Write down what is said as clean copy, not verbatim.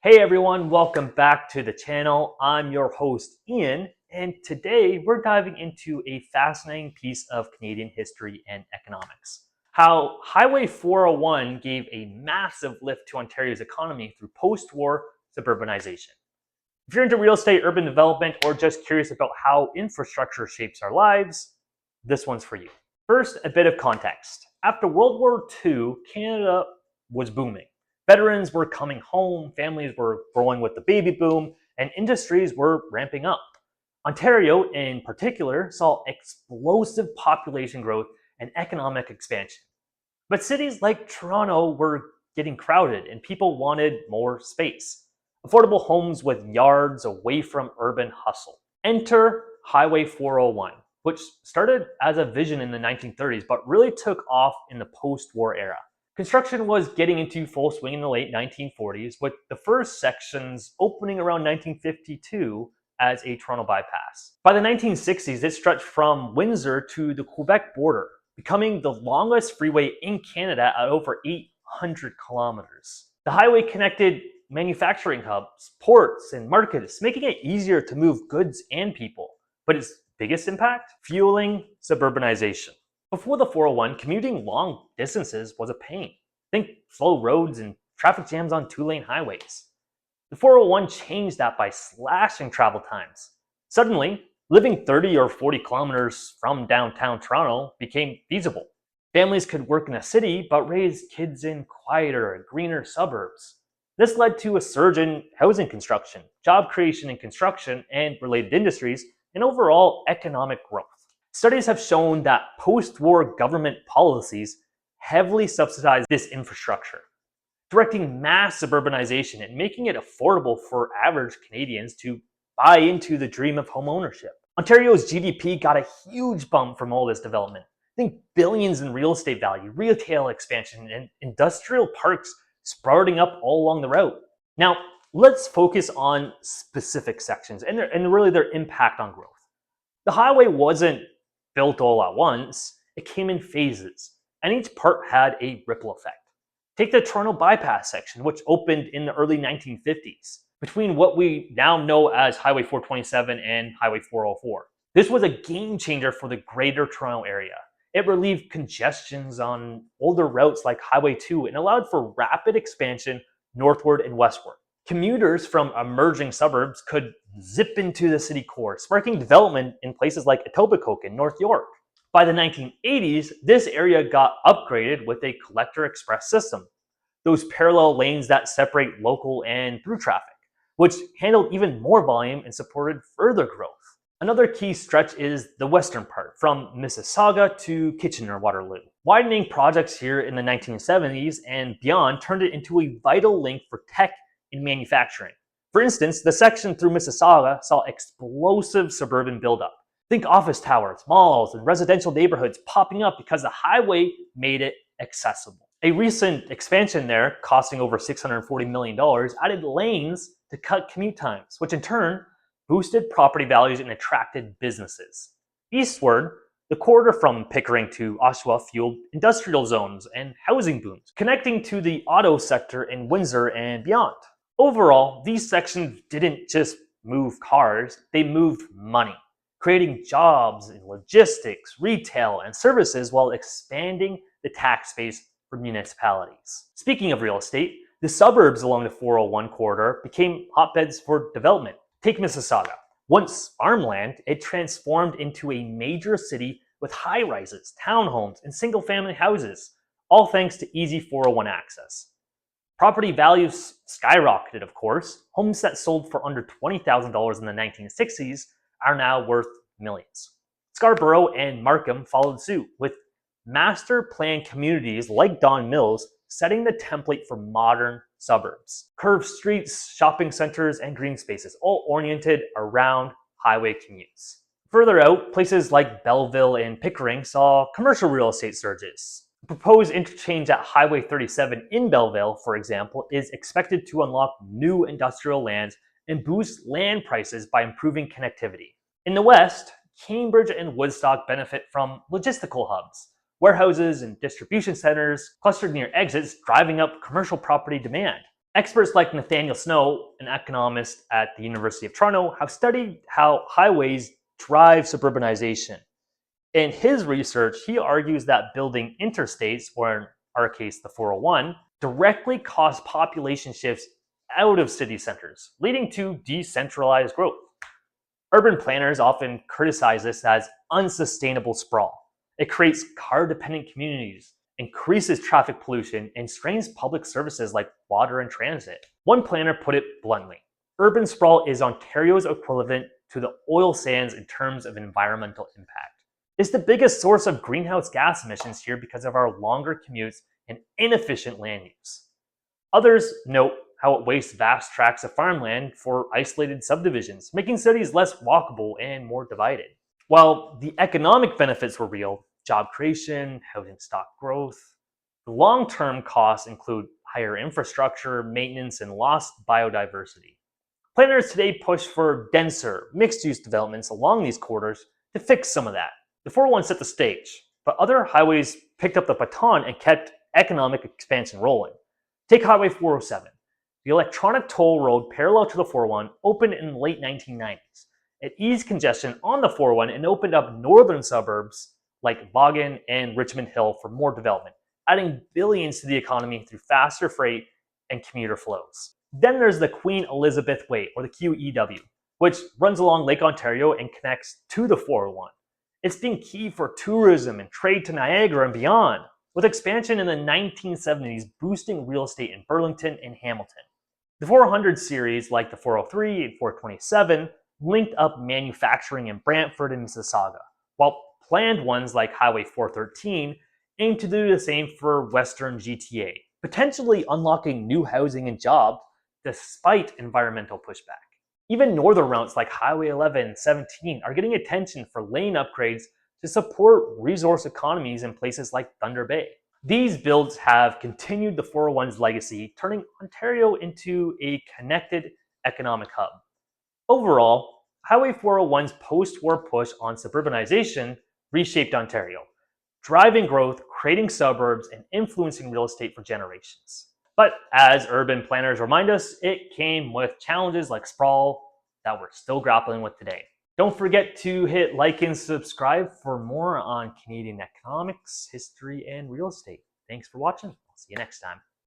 Hey everyone, welcome back to the channel. I'm your host Ian, and today we're diving into a fascinating piece of Canadian history and economics. How Highway 401 gave a massive lift to Ontario's economy through post-war suburbanization. If you're into real estate, urban development, or just curious about how infrastructure shapes our lives, this one's for you. First, a bit of context. After World War II, Canada was booming. Veterans were coming home, families were growing with the baby boom, and industries were ramping up. Ontario, in particular, saw explosive population growth and economic expansion. But cities like Toronto were getting crowded and people wanted more space. Affordable homes with yards away from urban hustle. Enter Highway 401, which started as a vision in the 1930s but really took off in the post-war era. Construction was getting into full swing in the late 1940s, with the first sections opening around 1952 as a Toronto bypass. By the 1960s, it stretched from Windsor to the Quebec border, becoming the longest freeway in Canada at over 800 kilometers. The highway connected manufacturing hubs, ports, and markets, making it easier to move goods and people. But its biggest impact? Fueling suburbanization. Before the 401, commuting long distances was a pain. Think slow roads and traffic jams on two-lane highways. The 401 changed that by slashing travel times. Suddenly, living 30 or 40 kilometers from downtown Toronto became feasible. Families could work in a city but raise kids in quieter, greener suburbs. This led to a surge in housing construction, job creation in construction and related industries, and overall economic growth. Studies have shown that post-war government policies heavily subsidized this infrastructure, directing mass suburbanization and making it affordable for average Canadians to buy into the dream of home ownership. Ontario's GDP got a huge bump from all this development. Think billions in real estate value, retail expansion, and industrial parks sprouting up all along the route. Now, let's focus on specific sections and really their impact on growth. The highway wasn't built all at once, it came in phases, and each part had a ripple effect. Take the Toronto bypass section, which opened in the early 1950s, between what we now know as Highway 427 and Highway 404. This was a game changer for the greater Toronto area. It relieved congestions on older routes like Highway 2 and allowed for rapid expansion northward and westward. Commuters from emerging suburbs could zip into the city core, sparking development in places like Etobicoke and North York. By the 1980s, this area got upgraded with a collector express system, those parallel lanes that separate local and through traffic, which handled even more volume and supported further growth. Another key stretch is the western part, from Mississauga to Kitchener-Waterloo. Widening projects here in the 1970s and beyond turned it into a vital link for tech in manufacturing. For instance, the section through Mississauga saw explosive suburban buildup. Think office towers, malls, and residential neighborhoods popping up because the highway made it accessible. A recent expansion there, costing over $640 million, added lanes to cut commute times, which in turn boosted property values and attracted businesses. Eastward, the corridor from Pickering to Oshawa fueled industrial zones and housing booms, connecting to the auto sector in Windsor and beyond. Overall, these sections didn't just move cars, they moved money, creating jobs in logistics, retail, and services while expanding the tax base for municipalities. Speaking of real estate, the suburbs along the 401 corridor became hotbeds for development. Take Mississauga. Once farmland, it transformed into a major city with high-rises, townhomes, and single-family houses, all thanks to easy 401 access. Property values skyrocketed, of course. Homes that sold for under $20,000 in the 1960s are now worth millions. Scarborough and Markham followed suit, with master planned communities like Don Mills setting the template for modern suburbs. Curved streets, shopping centers, and green spaces, all oriented around highway commutes. Further out, places like Belleville and Pickering saw commercial real estate surges. The proposed interchange at Highway 37 in Belleville, for example, is expected to unlock new industrial lands and boost land prices by improving connectivity. In the west, Cambridge and Woodstock benefit from logistical hubs, warehouses and distribution centers clustered near exits, driving up commercial property demand. Experts like Nathaniel Snow, an economist at the University of Toronto, have studied how highways drive suburbanization. In his research, he argues that building interstates, or in our case, the 401, directly cause population shifts out of city centers, leading to decentralized growth. Urban planners often criticize this as unsustainable sprawl. It creates car dependent communities, increases traffic pollution, and strains public services like water and transit. One planner put it bluntly: urban sprawl is Ontario's equivalent to the oil sands in terms of environmental impact. It's the biggest source of greenhouse gas emissions here because of our longer commutes and inefficient land use. Others note how it wastes vast tracts of farmland for isolated subdivisions, making cities less walkable and more divided. While the economic benefits were real, job creation, housing stock growth, the long term costs include higher infrastructure, maintenance, and lost biodiversity. Planners today push for denser, mixed use developments along these corridors to fix some of that. The 401 set the stage, but other highways picked up the baton and kept economic expansion rolling. Take Highway 407. The electronic toll road parallel to the 401 opened in the late 1990s. It eased congestion on the 401 and opened up northern suburbs like Vaughan and Richmond Hill for more development, adding billions to the economy through faster freight and commuter flows. Then there's the Queen Elizabeth Way, or the QEW, which runs along Lake Ontario and connects to the 401. It's been key for tourism and trade to Niagara and beyond, with expansion in the 1970s boosting real estate in Burlington and Hamilton. The 400 series, like the 403 and 427, linked up manufacturing in Brantford and Mississauga, while planned ones like Highway 413 aim to do the same for Western GTA, potentially unlocking new housing and jobs despite environmental pushback. Even northern routes like Highway 11 and 17 are getting attention for lane upgrades to support resource economies in places like Thunder Bay. These builds have continued the 401's legacy, turning Ontario into a connected economic hub. Overall, Highway 401's post-war push on suburbanization reshaped Ontario, driving growth, creating suburbs, and influencing real estate for generations. But as urban planners remind us, it came with challenges like sprawl that we're still grappling with today. Don't forget to hit like and subscribe for more on Canadian economics, history, and real estate. Thanks for watching. I'll see you next time.